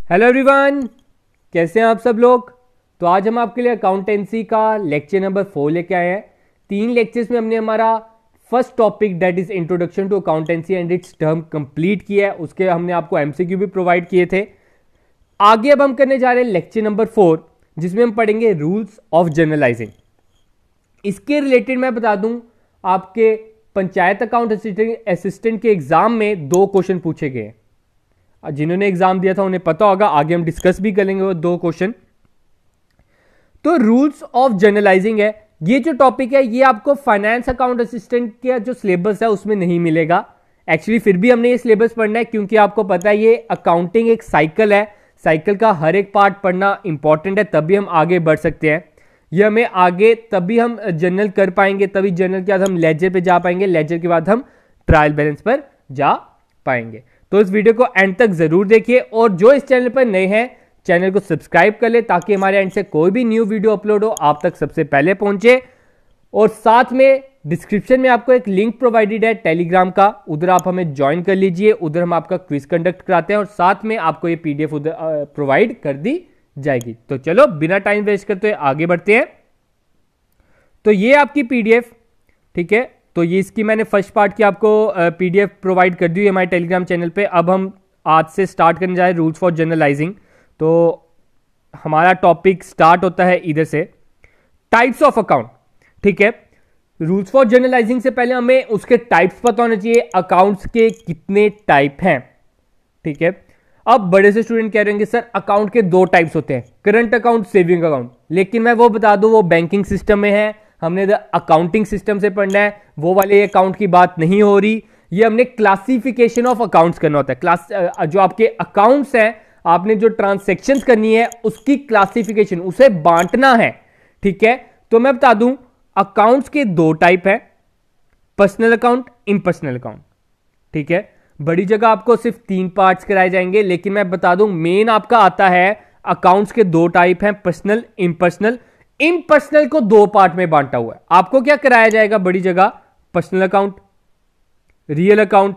Hello everyone, कैसे हैं आप सब लोग। तो आज हम आपके लिए अकाउंटेंसी का लेक्चर नंबर 4 लेके आए हैं। 3 लेक्चर्स में हमने हमारा first topic that is introduction to accountancy and its term complete किया है। उसके हमने आपको एमसीक्यू भी प्रोवाइड किए थे। आगे अब हम करने जा रहे हैं लेक्चर नंबर 4, जिसमें हम पढ़ेंगे रूल्स ऑफ जनरलाइजिंग। इसके रिलेटेड मैं बता दूं, आपके पंचायत अकाउंट असिस्टेंट के एग्जाम में 2 क्वेश्चन पूछे गए। जिन्होंने एग्जाम दिया था उन्हें पता होगा, आगे हम डिस्कस भी करेंगे वो 2 क्वेश्चन। तो रूल्स ऑफ जनरलाइजिंग है, ये जो टॉपिक है ये आपको फाइनेंस अकाउंट असिस्टेंट का जो सिलेबस है उसमें नहीं मिलेगा। एक्चुअली फिर भी हमने ये सिलेबस पढ़ना है, क्योंकि आपको पता है ये अकाउंटिंग एक साइकिल है। साइकिल का हर एक पार्ट पढ़ना इंपॉर्टेंट है, तभी हम आगे बढ़ सकते हैं। ये हमें आगे तभी हम जनरल कर पाएंगे, तभी जनरल के बाद हम लेजर पे जा पाएंगे, लेजर के बाद हम ट्रायल बैलेंस पर जा पाएंगे। तो इस वीडियो को एंड तक जरूर देखिए, और जो इस चैनल पर नए हैं चैनल को सब्सक्राइब कर ले, ताकि हमारे एंड से कोई भी न्यू वीडियो अपलोड हो आप तक सबसे पहले पहुंचे। और साथ में डिस्क्रिप्शन में आपको एक लिंक प्रोवाइडेड है टेलीग्राम का, उधर आप हमें ज्वाइन कर लीजिए। उधर हम आपका क्विज कंडक्ट कराते हैं और साथ में आपको ये पीडीएफ उधर प्रोवाइड कर दी जाएगी। तो चलो बिना टाइम वेस्ट करते हुए आगे बढ़ते हैं। तो ये आपकी पीडीएफ, ठीक है। तो ये इसकी मैंने फर्स्ट पार्ट की आपको पीडीएफ प्रोवाइड कर दी है हमारे टेलीग्राम चैनल पे। अब हम आज से स्टार्ट करने जा रहे हैं रूल्स फॉर जनरलाइजिंग। तो हमारा टॉपिक स्टार्ट होता है इधर से, टाइप्स ऑफ अकाउंट, ठीक है। रूल्स फॉर जनरलाइजिंग से पहले हमें उसके टाइप्स पता होने चाहिए, अकाउंट्स के कितने टाइप हैं, ठीक है। अब बड़े से स्टूडेंट कह रहे होंगे सर अकाउंट के 2 टाइप्स होते हैं, करंट अकाउंट, सेविंग अकाउंट। लेकिन मैं वो बता दूं वो बैंकिंग सिस्टम में है, हमने अकाउंटिंग सिस्टम से पढ़ना है, वो वाले अकाउंट की बात नहीं हो रही। ये हमने क्लासिफिकेशन ऑफ अकाउंट्स करना होता है। जो आपके अकाउंट्स हैं, आपने जो ट्रांसैक्शंस करनी है उसकी क्लासिफिकेशन, उसे बांटना है, ठीक है। तो मैं बता दूं अकाउंट्स के 2 टाइप है, पर्सनल अकाउंट, इम्पर्सनल अकाउंट, ठीक है। बड़ी जगह आपको सिर्फ 3 पार्ट्स कराए जाएंगे, लेकिन मैं बता दूं मेन आपका आता है अकाउंट्स के 2 टाइप हैं, पर्सनल, इम्पर्सनल। इम्पर्सनल को 2 पार्ट में बांटा हुआ है। आपको क्या कराया जाएगा बड़ी जगह, personal account, real account,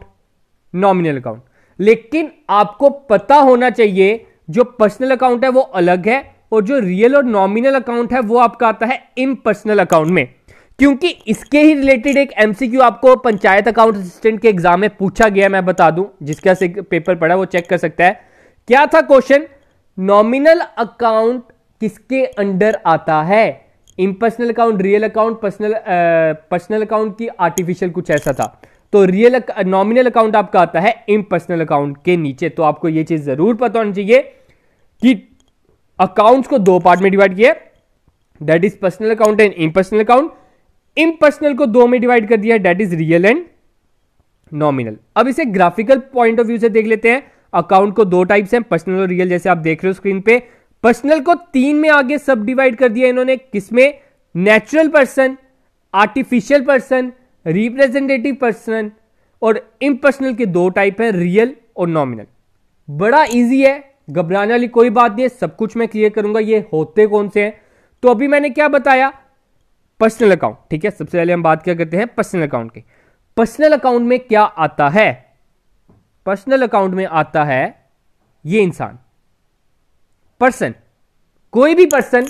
nominal account. लेकिन आपको पता होना चाहिए जो पर्सनल अकाउंट है वो अलग है, और जो रियल और नॉमिनल अकाउंट है वो आपका आता है इम्पर्सनल अकाउंट में। क्योंकि इसके ही रिलेटेड एक एमसीक्यू आपको पंचायत अकाउंट असिस्टेंट के एग्जाम में पूछा गया, मैं बता दूं, जिसका से पेपर पढ़ा वो चेक कर सकता है। क्या था क्वेश्चन, नॉमिनल अकाउंट किसके अंडर आता है, impersonal account, real account, personal account की आर्टिफिशियल, कुछ ऐसा था। तो नॉमिनल अकाउंट आपका आता है इम्पर्सनल अकाउंट के नीचे। तो आपको यह चीज जरूर पता होनी चाहिए कि अकाउंट्स को 2 पार्ट में डिवाइड किया, that is personal account and impersonal account. Impersonal को 2 में डिवाइड कर दिया, that is real and nominal. अब इसे ग्राफिकल पॉइंट ऑफ व्यू से देख लेते हैं। अकाउंट को 2 टाइप्स हैं, पर्सनल और रियल, जैसे आप देख रहे हो स्क्रीन पे। पर्सनल को 3 में आगे सब डिवाइड कर दिया इन्होंने, किसमें, natural person, artificial person, representative person. और इम्पर्सनल के 2 टाइप है, रियल और नॉमिनल। बड़ा इजी है, घबराने वाली कोई बात नहीं है, सब कुछ मैं क्लियर करूंगा ये होते कौन से हैं। तो अभी मैंने क्या बताया, पर्सनल अकाउंट, ठीक है। सबसे पहले हम बात क्या करते हैं पर्सनल अकाउंट की। पर्सनल अकाउंट में क्या आता है, पर्सनल अकाउंट में आता है ये इंसान, पर्सन, कोई भी पर्सन,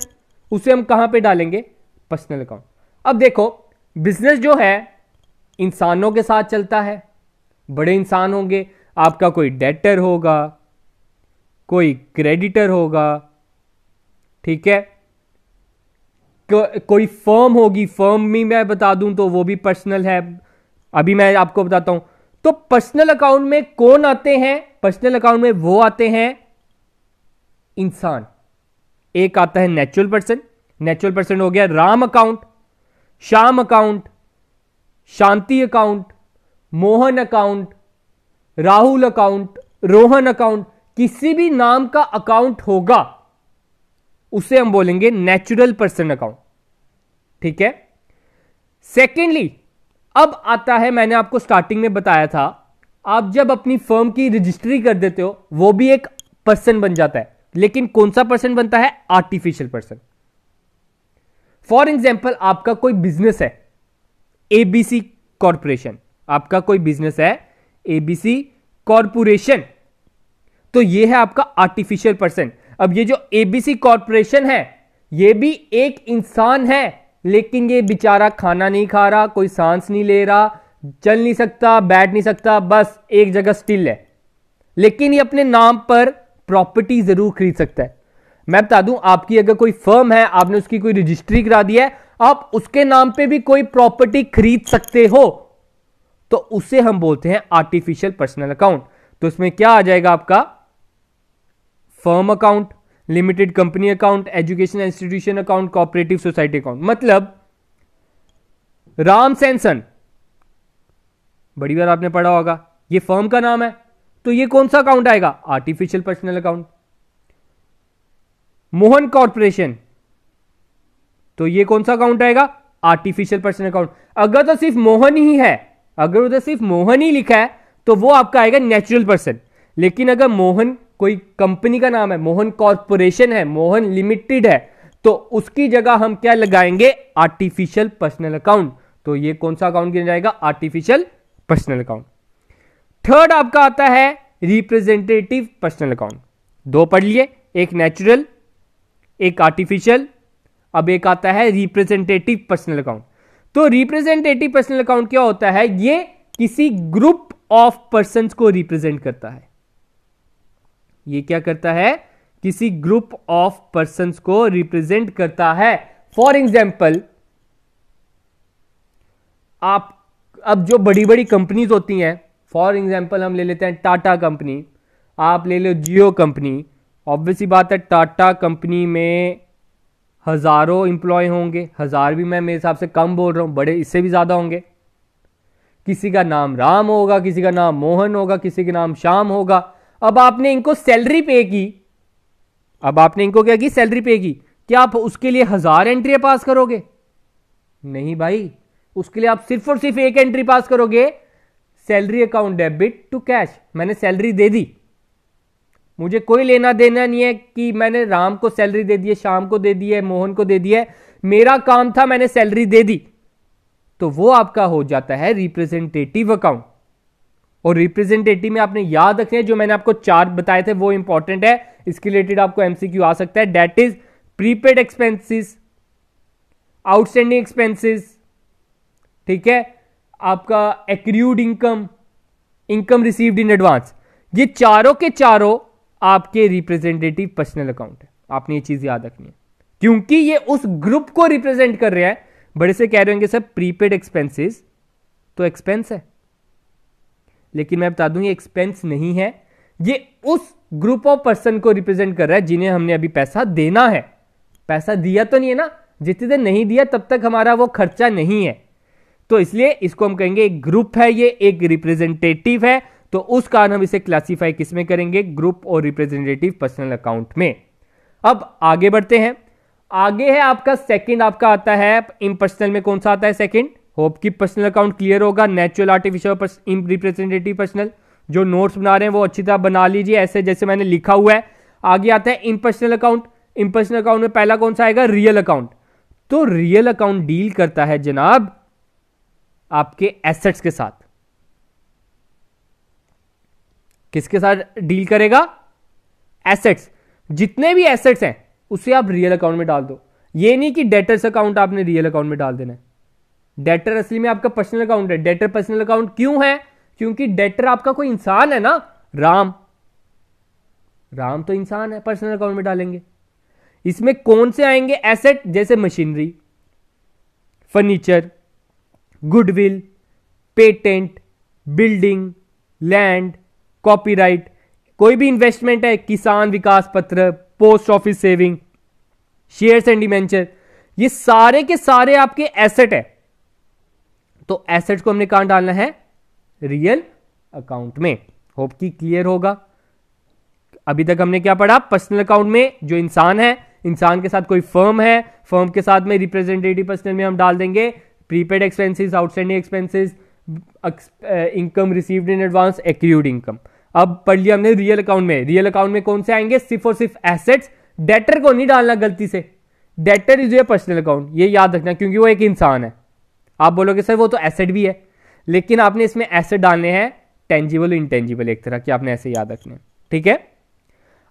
उसे हम कहां पे डालेंगे, पर्सनल अकाउंट। अब देखो बिजनेस जो है इंसानों के साथ चलता है, बड़े इंसान होंगे, आपका कोई डेटर होगा, कोई क्रेडिटर होगा, ठीक है। कोई फर्म होगी, फर्म में मैं बता दूं तो वो भी पर्सनल है, अभी मैं आपको बताता हूं। तो पर्सनल अकाउंट में कौन आते हैं, पर्सनल अकाउंट में वो आते हैं इंसान। एक आता है नेचुरल पर्सन, नेचुरल पर्सन हो गया Ram account, Shyam account, Shanti account, Mohan account, Rahul account, Rohan account. किसी भी नाम का अकाउंट होगा उसे हम बोलेंगे नेचुरल पर्सन अकाउंट, ठीक है। सेकेंडली अब आता है, मैंने आपको स्टार्टिंग में बताया था, आप जब अपनी फर्म की रजिस्ट्री कर देते हो वो भी एक पर्सन बन जाता है, लेकिन कौन सा पर्सन बनता है, आर्टिफिशियल पर्सन। फॉर एग्जाम्पल आपका कोई बिजनेस है, एबीसी कॉरपोरेशन, आपका कोई बिजनेस है एबीसी कॉरपोरेशन, तो ये है आपका आर्टिफिशियल पर्सन। अब ये जो एबीसी कॉर्पोरेशन है ये भी एक इंसान है, लेकिन ये बेचारा खाना नहीं खा रहा, कोई सांस नहीं ले रहा, चल नहीं सकता, बैठ नहीं सकता, बस एक जगह स्टिल है, लेकिन ये अपने नाम पर प्रॉपर्टी जरूर खरीद सकता है। मैं बता दूं, आपकी अगर कोई फर्म है, आपने उसकी कोई रजिस्ट्री करा दी है, आप उसके नाम पे भी कोई प्रॉपर्टी खरीद सकते हो, तो उसे हम बोलते हैं आर्टिफिशियल पर्सनल अकाउंट। तो इसमें क्या आ जाएगा आपका? Firm account, limited company account, education institution account, cooperative society account. मतलब राम सैनसन, बड़ी बार आपने पढ़ा होगा, ये फर्म का नाम है, तो ये कौन सा अकाउंट आएगा? Artificial personal account. Mohan corporation, तो ये कौन सा अकाउंट आएगा? Artificial personal account. अगर तो सिर्फ मोहन ही है, अगर उधर सिर्फ मोहन ही लिखा है तो वो आपका आएगा नेचुरल पर्सन। लेकिन अगर मोहन कोई कंपनी का नाम है, मोहन कॉर्पोरेशन है, मोहन लिमिटेड है, तो उसकी जगह हम क्या लगाएंगे? Artificial personal account. तो ये कौन सा अकाउंट गिना जाएगा? Artificial personal account. थर्ड आपका आता है रिप्रेजेंटेटिव पर्सनल अकाउंट। दो पढ़ लिए, एक नेचुरल, एक आर्टिफिशियल। अब एक आता है रिप्रेजेंटेटिव पर्सनल अकाउंट। तो रिप्रेजेंटेटिव पर्सनल अकाउंट क्या होता है? ये किसी ग्रुप ऑफ पर्संस को रिप्रेजेंट करता है। ये क्या करता है? किसी ग्रुप ऑफ पर्संस को रिप्रेजेंट करता है। फॉर एग्जाम्पल, आप अब जो बड़ी बड़ी कंपनीज होती हैं, फॉर एग्जाम्पल हम ले लेते हैं टाटा कंपनी, आप ले लो जियो कंपनी। ऑब्वियसली बात है, टाटा कंपनी में हजारों इंप्लॉय होंगे, हजार भी मैं मेरे हिसाब से कम बोल रहा हूं, बड़े इससे भी ज्यादा होंगे। किसी का नाम राम होगा, किसी का नाम मोहन होगा, किसी का नाम श्याम होगा। अब आपने इनको सैलरी पे की, अब आपने इनको क्या की? सैलरी पे की। क्या आप उसके लिए 1000 एंट्री पास करोगे? नहीं भाई, उसके लिए आप सिर्फ और सिर्फ एक एंट्री पास करोगे, salary account debit to cash. मैंने सैलरी दे दी, मुझे कोई लेना देना नहीं है कि मैंने राम को सैलरी दे दी है, श्याम को दे दी है, मोहन को दे दी है, मेरा काम था मैंने सैलरी दे दी। तो वो आपका हो जाता है रिप्रेजेंटेटिव अकाउंट। और रिप्रेजेंटेटिव में आपने याद रखना है, जो मैंने आपको चार्ट बताए थे वो इंपॉर्टेंट है, इसके रिलेटेड आपको एमसीक्यू आ सकता है। That is prepaid expenses, outstanding expenses, ठीक है, आपका accrued income, income received in advance, ये चारों के चारों आपके रिप्रेजेंटेटिव पर्सनल अकाउंट है। आपने ये चीज याद रखनी है, क्योंकि ये उस ग्रुप को रिप्रेजेंट कर रहे हैं। बड़े से कह रहे होंगे सर प्रीपेड एक्सपेंसेस तो एक्सपेंस है, लेकिन मैं बता दूं ये एक्सपेंस नहीं है, ये उस ग्रुप ऑफ पर्सन को रिप्रेजेंट कर रहा है जिन्हें हमने अभी पैसा देना है। पैसा दिया तो नहीं है ना, जितने देर नहीं दिया तब तक हमारा वो खर्चा नहीं है। तो इसलिए इसको हम कहेंगे एक ग्रुप है, ये एक रिप्रेजेंटेटिव है, तो उस कारण हम इसे क्लासिफाई किस में करेंगे? ग्रुप और रिप्रेजेंटेटिव पर्सनल अकाउंट में। अब आगे बढ़ते हैं। आगे है आपका सेकंड, आपका आता है इम्पर्सनल में कौन सा आता है? सेकंड। होप की पर्सनल अकाउंट क्लियर होगा। Natural, artificial, representative personal. जो नोट्स बना रहे हैं वो अच्छी तरह बना लीजिए, ऐसे जैसे मैंने लिखा हुआ है। आगे आता है इम्पर्सनल अकाउंट। इम्पर्सनल अकाउंट में पहला कौन सा आएगा? Real account. तो रियल अकाउंट डील करता है जनाब आपके एसेट्स के साथ। किसके साथ डील करेगा? एसेट्स। जितने भी एसेट्स हैं उसे आप रियल अकाउंट में डाल दो। ये नहीं कि डेटर्स अकाउंट आपने रियल अकाउंट में डाल देना है। डेटर असली में आपका पर्सनल अकाउंट है। डेटर पर्सनल अकाउंट क्यों है? क्योंकि डेटर आपका कोई इंसान है ना, राम। राम तो इंसान है, पर्सनल अकाउंट में डालेंगे। इसमें कौन से आएंगे एसेट? जैसे machinery, furniture, goodwill, patent, building, land, copyright, कोई भी इन्वेस्टमेंट है, किसान विकास पत्र, post office saving, shares and debenture, ये सारे के सारे आपके एसेट है। तो एसेट्स को हमने कहां डालना है? रियल अकाउंट में। होप की क्लियर होगा। अभी तक हमने क्या पढ़ा? पर्सनल अकाउंट में जो इंसान है, इंसान के साथ कोई फर्म है, फर्म के साथ में रिप्रेजेंटेटिव पर्सनल में हम डाल देंगे prepaid expenses, outstanding expenses, income received in advance, accrued income. अब पढ़ लिया हमने रियल अकाउंट में। रियल अकाउंट में कौन से आएंगे? सिर्फ और सिर्फ एसेट्स। डेटर को नहीं डालना गलती से। Debtor is a personal account, ये याद रखना, क्योंकि वो एक इंसान है। आप बोलोगे सर वो तो एसेट भी है, लेकिन आपने इसमें एसेट डालने हैं टेंजिबल इंटेंजिबल, एक तरह की आपने ऐसे याद रखने हैं, ठीक है।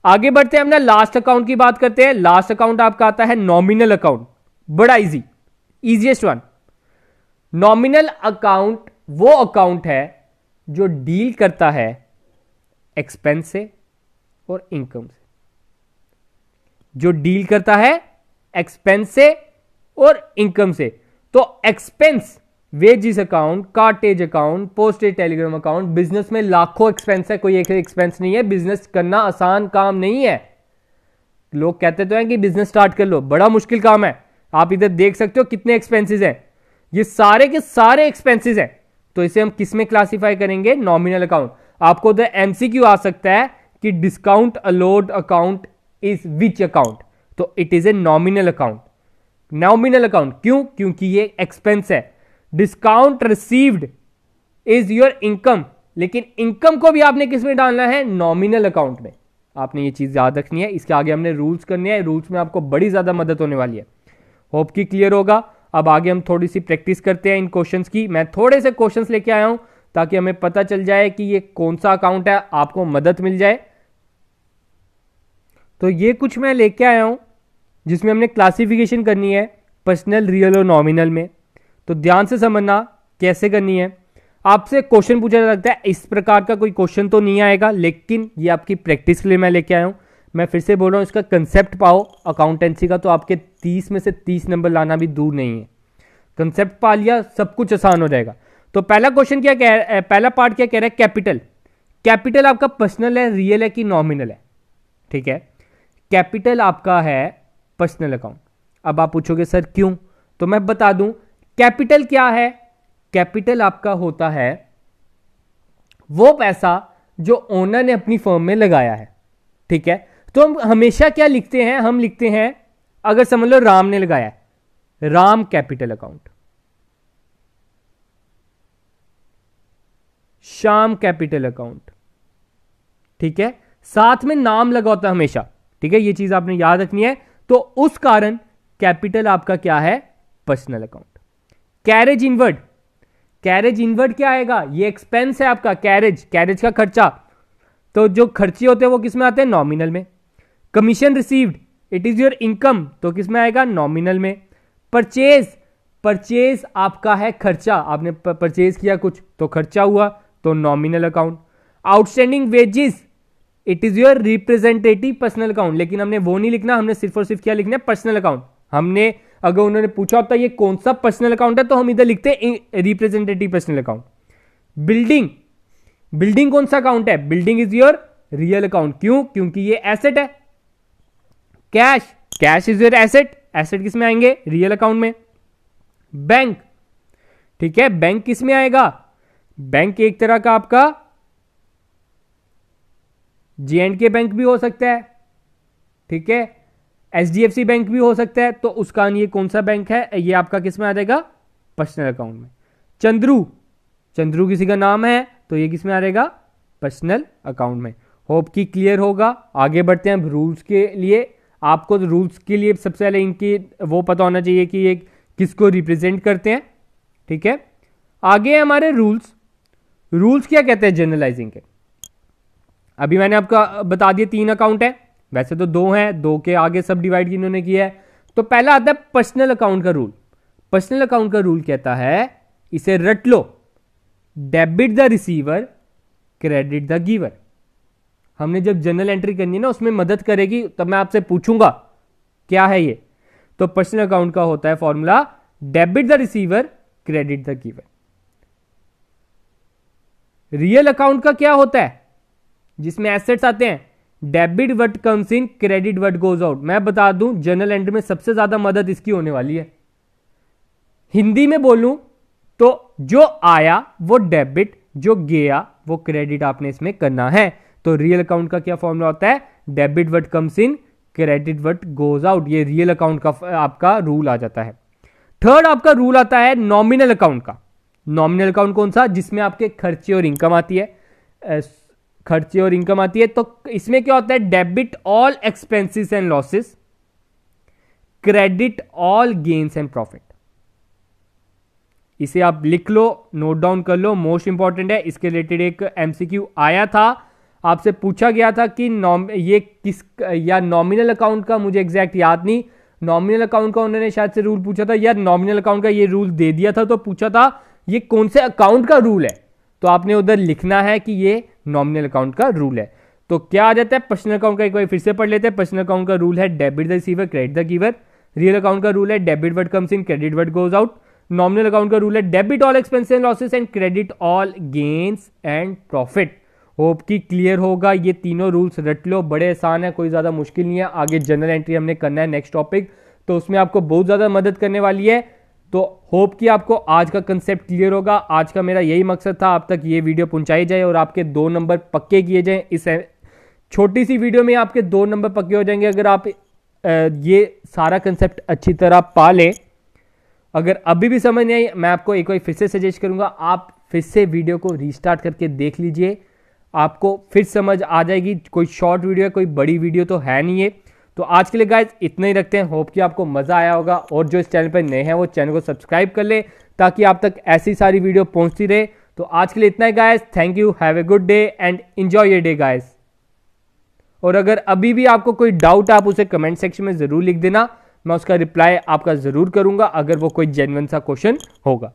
आगे बढ़ते हैं, अपना लास्ट अकाउंट की बात करते हैं। लास्ट अकाउंट आपका आता है नॉमिनल अकाउंट, बड़ा easy, easiest one. Nominal account वो अकाउंट है जो डील करता है एक्सपेंस से और इनकम से, जो डील करता है एक्सपेंस से और इनकम से। तो expense wages account, cartage account, postage telegram account, business में लाखों एक्सपेंस है, कोई एक एक्सपेंस नहीं है। बिजनेस करना आसान काम नहीं है। लोग कहते तो हैं कि बिजनेस स्टार्ट कर लो, बड़ा मुश्किल काम है। आप इधर देख सकते हो कितने एक्सपेंसेस हैं, ये सारे के सारे एक्सपेंसेस हैं। तो इसे हम किस में क्लासिफाई करेंगे? Nominal account. आपको द एमसीक्यू आ सकता है कि discount allowed account is which account, तो it is a nominal account. Nominal account क्यों? क्योंकि ये एक्सपेंस है। Discount received is your income, लेकिन इनकम को भी आपने किस में डालना है? नॉमिनल अकाउंट में। आपने ये चीज याद रखनी है। इसके आगे हमने रूल्स करने हैं, रूल्स में आपको बड़ी ज्यादा मदद होने वाली है। होप कि क्लियर होगा। अब आगे हम थोड़ी सी प्रैक्टिस करते हैं इन क्वेश्चंस की। मैं थोड़े से क्वेश्चंस लेके आया हूं ताकि हमें पता चल जाए कि ये कौन सा अकाउंट है, आपको मदद मिल जाए। तो ये कुछ मैं लेके आया हूं जिसमें हमने क्लासिफिकेशन करनी है पर्सनल, रियल और नॉमिनल में। तो ध्यान से समझना कैसे करनी है। आपसे क्वेश्चन पूछा जा सकता है, इस प्रकार का कोई क्वेश्चन तो नहीं आएगा, लेकिन ये आपकी प्रैक्टिस के लिए मैं लेके आया हूं। मैं फिर से बोल रहा हूं, इसका कंसेप्ट पाओ अकाउंटेंसी का, तो आपके 30 में से 30 नंबर लाना भी दूर नहीं है। कंसेप्ट पा लिया, सब कुछ आसान हो जाएगा। तो पहला क्वेश्चन क्या कह रहा है, पहला पार्ट क्या कह रहा है? कैपिटल। कैपिटल आपका पर्सनल है, रियल है कि नॉमिनल है? ठीक है, कैपिटल आपका है पर्सनल अकाउंट। अब आप पूछोगे सर क्यों? तो मैं बता दूं, कैपिटल क्या है? कैपिटल आपका होता है वो पैसा जो ओनर ने अपनी फर्म में लगाया है। ठीक है, तो हम हमेशा क्या लिखते हैं? हम लिखते हैं, अगर समझ लो राम ने लगाया है, Ram capital account, Shyam capital account. ठीक है, साथ में नाम लगा होता है हमेशा। ठीक है, ये चीज आपने याद रखनी है। तो उस कारण कैपिटल आपका क्या है? Personal account. Carriage inward, carriage inward क्या आएगा? ये एक्सपेंस है आपका, कैरेज, कैरेज का खर्चा। तो जो खर्चे होते हैं वो किस में आते हैं? नॉमिनल में। Commission received, it is your income, तो किस में आएगा? नॉमिनल में। परचेज, परचेज आपका है खर्चा, आपने परचेज किया कुछ तो खर्चा हुआ, तो nominal account. Outstanding wages, it is your representative personal account, लेकिन हमने वो नहीं लिखना, हमने सिर्फ और सिर्फ क्या लिखना है? Personal account. हमने अगर उन्होंने पूछा होता ये कौन सा पर्सनल अकाउंट है, तो हम इधर लिखते हैं representative personal account. Building, building कौन सा अकाउंट है? Building is your real account. क्यों? क्योंकि ये एसेट है। Cash, cash is your asset, asset किस में आएंगे? रियल अकाउंट में। बैंक, ठीक है, बैंक किस में आएगा? बैंक एक तरह का आपका J&K बैंक भी हो सकता है, ठीक है, HDFC बैंक भी हो सकता है। तो उसका ये कौन सा बैंक है? ये आपका किस में आ जाएगा? पर्सनल अकाउंट में। चंद्रू, चंद्रू किसी का नाम है, तो ये किस में आ जाएगा? पर्सनल अकाउंट में। होप कि क्लियर होगा। आगे बढ़ते हैं रूल्स के लिए। आपको रूल्स के लिए सबसे पहले इनकी वो पता होना चाहिए कि ये किसको रिप्रेजेंट करते हैं। ठीक है, आगे हमारे रूल्स। रूल्स क्या कहते हैं जनरलाइजिंग के? अभी मैंने आपको बता दिया 3 अकाउंट है, वैसे तो 2 हैं, 2 के आगे सब डिवाइड इन्होंने किया है। तो पहला आता है पर्सनल अकाउंट का रूल। पर्सनल अकाउंट का रूल कहता है, इसे रट लो, debit the receiver, credit the giver. हमने जब जनरल एंट्री करनी है ना, उसमें मदद करेगी, तब मैं आपसे पूछूंगा क्या है ये। तो पर्सनल अकाउंट का होता है formula, debit the receiver, credit the giver. Real account का क्या होता है? जिसमें एसेट्स आते हैं, debit what comes in, credit what goes out. मैं बता दूं, जनरल एंट्री में सबसे ज्यादा मदद इसकी होने वाली है। हिंदी में बोलूं तो जो आया वो डेबिट, जो गया वो क्रेडिट आपने इसमें करना है। तो रियल अकाउंट का क्या फॉर्मूला होता है? Debit what comes in, credit what goes out. ये रियल अकाउंट का आपका रूल आ जाता है। थर्ड आपका रूल आता है नॉमिनल अकाउंट का। नॉमिनल अकाउंट कौन सा? जिसमें आपके खर्चे और इनकम आती है, खर्चे और इनकम आती है। तो इसमें क्या होता है? Debit all expenses and losses, credit all gains and profit. इसे आप लिख लो, नोट डाउन कर लो, मोस्ट इंपॉर्टेंट है। इसके रिलेटेड एक एमसीक्यू आया था आपसे पूछा गया था कि ये किस या नॉमिनल अकाउंट का, मुझे एग्जैक्ट याद नहीं, नॉमिनल अकाउंट का उन्होंने शायद से रूल पूछा था या नॉमिनल अकाउंट का ये रूल दे दिया था, तो पूछा था ये कौन से अकाउंट का रूल है, तो आपने उधर लिखना है कि ये नॉमिनल अकाउंट का रूल है। तो क्या आ जाता है पर्सनल अकाउंट का, एक बार फिर से पढ़ लेते हैं। पर्सनल अकाउंट का रूल है debit the receiver credit the giver. Real account का रूल है debit what comes in credit what goes out. Nominal account का रूल है debit all expenses and losses and credit all gains and profit. Hope की clear होगा, ये तीनों rules रट लो, बड़े आसान है, कोई ज्यादा मुश्किल नहीं है। आगे जनरल एंट्री हमने करना है नेक्स्ट टॉपिक, तो उसमें आपको बहुत ज्यादा मदद करने वाली है। तो होप कि आपको आज का कंसेप्ट क्लियर होगा। आज का मेरा यही मकसद था, आप तक ये वीडियो पहुंचाई जाए और आपके 2 नंबर पक्के किए जाएं। इस छोटी सी वीडियो में आपके 2 नंबर पक्के हो जाएंगे अगर आप ये सारा कंसेप्ट अच्छी तरह पा लें। अगर अभी भी समझ नहीं आई, मैं आपको एक बार फिर से सजेस्ट करूंगा, आप फिर से वीडियो को रीस्टार्ट करके देख लीजिए, आपको फिर समझ आ जाएगी। कोई शॉर्ट वीडियो है, कोई बड़ी वीडियो तो है नहीं है। तो आज के लिए गाइस इतना ही रखते हैं। होप कि आपको मजा आया होगा, और जो इस चैनल पर नए हैं वो चैनल को सब्सक्राइब कर ले ताकि आप तक ऐसी सारी वीडियो पहुंचती रहे। तो आज के लिए इतना ही guys, thank you, have a good day and enjoy your day guys. और अगर अभी भी आपको कोई डाउट, आप उसे कमेंट सेक्शन में जरूर लिख देना, मैं उसका रिप्लाई आपका जरूर करूंगा अगर वो कोई जेन्युइन सा क्वेश्चन होगा।